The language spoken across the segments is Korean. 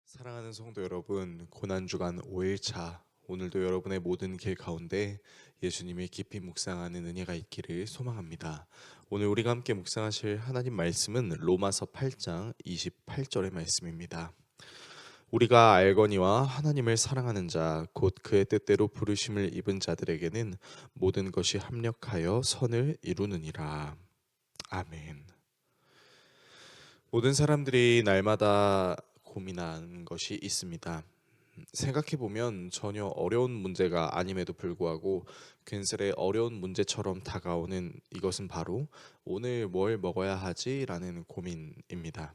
사랑하는 성도 여러분, 고난주간 5일차 오늘도 여러분의 모든 길 가운데 예수님을 깊이 묵상하는 은혜가 있기를 소망합니다. 오늘 우리가 함께 묵상하실 하나님 말씀은 로마서 8장 28절의 말씀입니다. 우리가 알거니와 하나님을 사랑하는 자, 곧 그의 뜻대로 부르심을 입은 자들에게는 모든 것이 합력하여 선을 이루느니라. 아멘. 모든 사람들이 날마다 고민하는 것이 있습니다. 생각해보면 전혀 어려운 문제가 아님에도 불구하고 괜스레 어려운 문제처럼 다가오는 이것은 바로 오늘 뭘 먹어야 하지? 라는 고민입니다.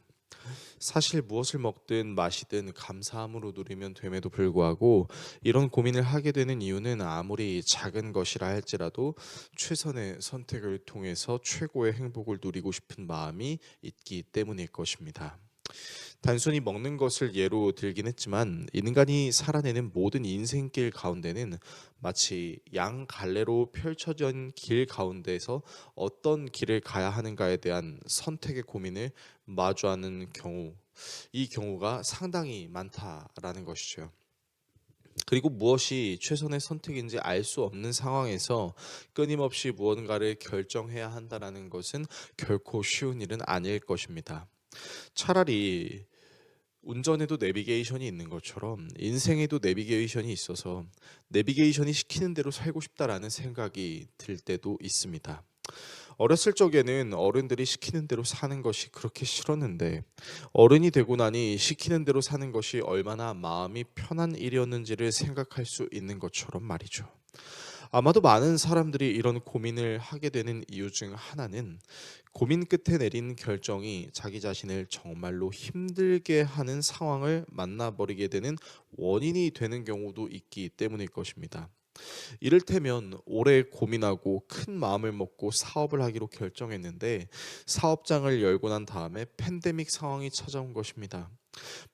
사실 무엇을 먹든 마시든 감사함으로 누리면 됨에도 불구하고 이런 고민을 하게 되는 이유는 아무리 작은 것이라 할지라도 최선의 선택을 통해서 최고의 행복을 누리고 싶은 마음이 있기 때문일 것입니다. 단순히 먹는 것을 예로 들긴 했지만 인간이 살아내는 모든 인생길 가운데는 마치 양 갈래로 펼쳐진 길 가운데서 어떤 길을 가야 하는가에 대한 선택의 고민을 마주하는 경우, 이 경우가 상당히 많다라는 것이죠. 그리고 무엇이 최선의 선택인지 알 수 없는 상황에서 끊임없이 무언가를 결정해야 한다는 것은 결코 쉬운 일은 아닐 것입니다. 차라리 운전에도 내비게이션이 있는 것처럼 인생에도 내비게이션이 있어서 내비게이션이 시키는 대로 살고 싶다라는 생각이 들 때도 있습니다. 어렸을 적에는 어른들이 시키는 대로 사는 것이 그렇게 싫었는데 어른이 되고 나니 시키는 대로 사는 것이 얼마나 마음이 편한 일이었는지를 생각할 수 있는 것처럼 말이죠. 아마도 많은 사람들이 이런 고민을 하게 되는 이유 중 하나는 고민 끝에 내린 결정이 자기 자신을 정말로 힘들게 하는 상황을 만나버리게 되는 원인이 되는 경우도 있기 때문일 것입니다. 이를테면 오래 고민하고 큰 마음을 먹고 사업을 하기로 결정했는데 사업장을 열고 난 다음에 팬데믹 상황이 찾아온 것입니다.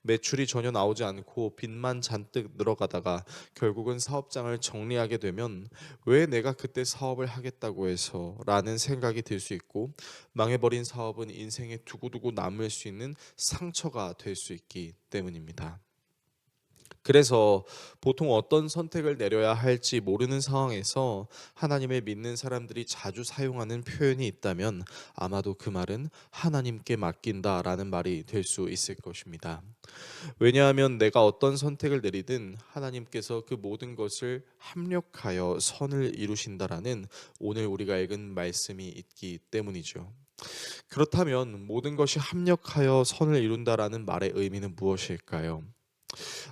매출이 전혀 나오지 않고 빚만 잔뜩 늘어가다가 결국은 사업장을 정리하게 되면 왜 내가 그때 사업을 하겠다고 해서 라는 생각이 들 수 있고 망해버린 사업은 인생에 두고두고 남을 수 있는 상처가 될 수 있기 때문입니다. 그래서 보통 어떤 선택을 내려야 할지 모르는 상황에서 하나님을 믿는 사람들이 자주 사용하는 표현이 있다면 아마도 그 말은 하나님께 맡긴다라는 말이 될 수 있을 것입니다. 왜냐하면 내가 어떤 선택을 내리든 하나님께서 그 모든 것을 합력하여 선을 이루신다라는 오늘 우리가 읽은 말씀이 있기 때문이죠. 그렇다면 모든 것이 합력하여 선을 이룬다라는 말의 의미는 무엇일까요?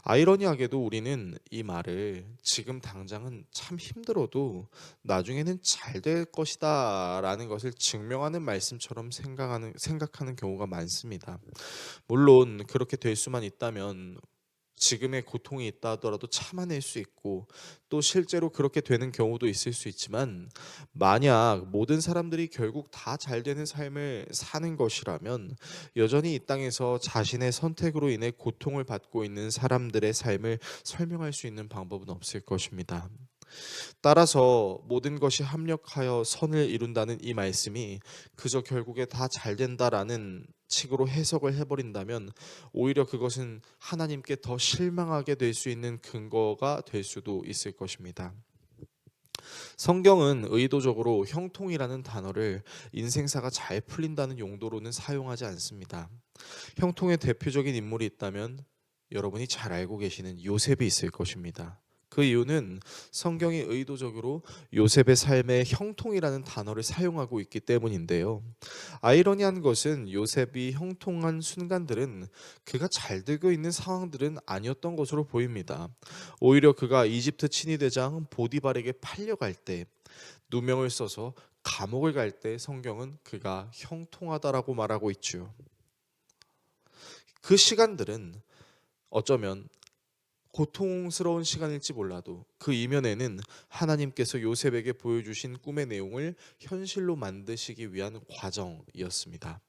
아이러니하게도 우리는 이 말을 지금 당장은 참 힘들어도 나중에는 잘 될 것이다라는 것을 증명하는 말씀처럼 생각하는 경우가 많습니다. 물론 그렇게 될 수만 있다면 지금의 고통이 있다 하더라도 참아낼 수 있고 또 실제로 그렇게 되는 경우도 있을 수 있지만 만약 모든 사람들이 결국 다 잘 되는 삶을 사는 것이라면 여전히 이 땅에서 자신의 선택으로 인해 고통을 받고 있는 사람들의 삶을 설명할 수 있는 방법은 없을 것입니다. 따라서 모든 것이 합력하여 선을 이룬다는 이 말씀이 그저 결국에 다 잘 된다라는 식으로 해석을 해버린다면 오히려 그것은 하나님께 더 실망하게 될 수 있는 근거가 될 수도 있을 것입니다. 성경은 의도적으로 형통이라는 단어를 인생사가 잘 풀린다는 용도로는 사용하지 않습니다. 형통의 대표적인 인물이 있다면 여러분이 잘 알고 계시는 요셉이 있을 것입니다. 그 이유는 성경이 의도적으로 요셉의 삶에 형통이라는 단어를 사용하고 있기 때문인데요. 아이러니한 것은 요셉이 형통한 순간들은 그가 잘 되고 있는 상황들은 아니었던 것으로 보입니다. 오히려 그가 이집트 친위대장 보디발에게 팔려갈 때 누명을 써서 감옥을 갈 때 성경은 그가 형통하다라고 말하고 있죠. 그 시간들은 어쩌면 고통스러운 시간일지 몰라도 그 이면에는 하나님께서 요셉에게 보여주신 꿈의 내용을 현실로 만드시기 위한 과정이었습니다.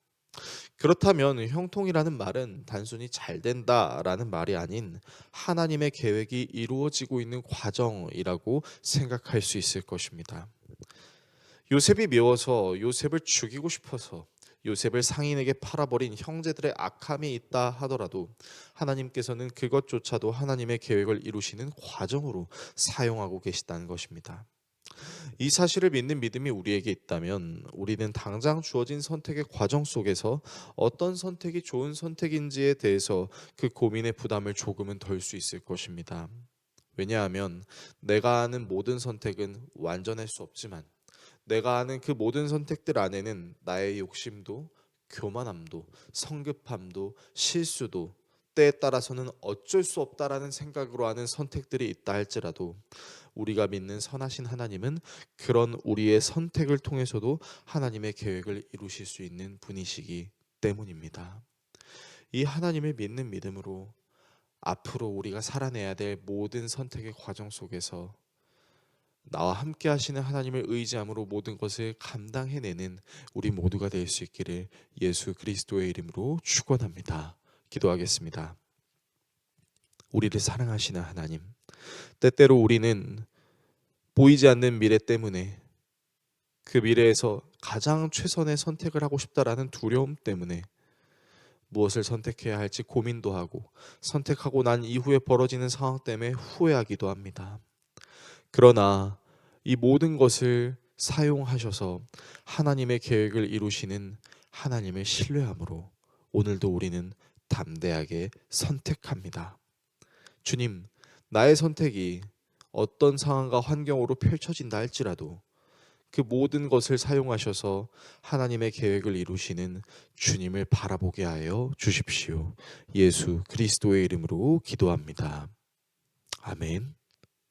그렇다면 형통이라는 말은 단순히 잘 된다라는 말이 아닌 하나님의 계획이 이루어지고 있는 과정이라고 생각할 수 있을 것입니다. 요셉이 미워서 요셉을 죽이고 싶어서 요셉을 상인에게 팔아버린 형제들의 악함이 있다 하더라도 하나님께서는 그것조차도 하나님의 계획을 이루시는 과정으로 사용하고 계시다는 것입니다. 이 사실을 믿는 믿음이 우리에게 있다면 우리는 당장 주어진 선택의 과정 속에서 어떤 선택이 좋은 선택인지에 대해서 그 고민의 부담을 조금은 덜 수 있을 것입니다. 왜냐하면 내가 아는 모든 선택은 완전할 수 없지만 내가 아는 그 모든 선택들 안에는 나의 욕심도 교만함도 성급함도 실수도 때에 따라서는 어쩔 수 없다라는 생각으로 하는 선택들이 있다 할지라도 우리가 믿는 선하신 하나님은 그런 우리의 선택을 통해서도 하나님의 계획을 이루실 수 있는 분이시기 때문입니다. 이 하나님을 믿는 믿음으로 앞으로 우리가 살아내야 될 모든 선택의 과정 속에서 나와 함께 하시는 하나님을 의지함으로 모든 것을 감당해내는 우리 모두가 될 수 있기를 예수 그리스도의 이름으로 축원합니다. 기도하겠습니다. 우리를 사랑하시는 하나님, 때때로 우리는 보이지 않는 미래 때문에 그 미래에서 가장 최선의 선택을 하고 싶다라는 두려움 때문에 무엇을 선택해야 할지 고민도 하고 선택하고 난 이후에 벌어지는 상황 때문에 후회하기도 합니다. 그러나 이 모든 것을 사용하셔서 하나님의 계획을 이루시는 하나님을 신뢰함으로 오늘도 우리는 담대하게 선택합니다. 주님, 나의 선택이 어떤 상황과 환경으로 펼쳐진다 할지라도 그 모든 것을 사용하셔서 하나님의 계획을 이루시는 주님을 바라보게 하여 주십시오. 예수 그리스도의 이름으로 기도합니다. 아멘.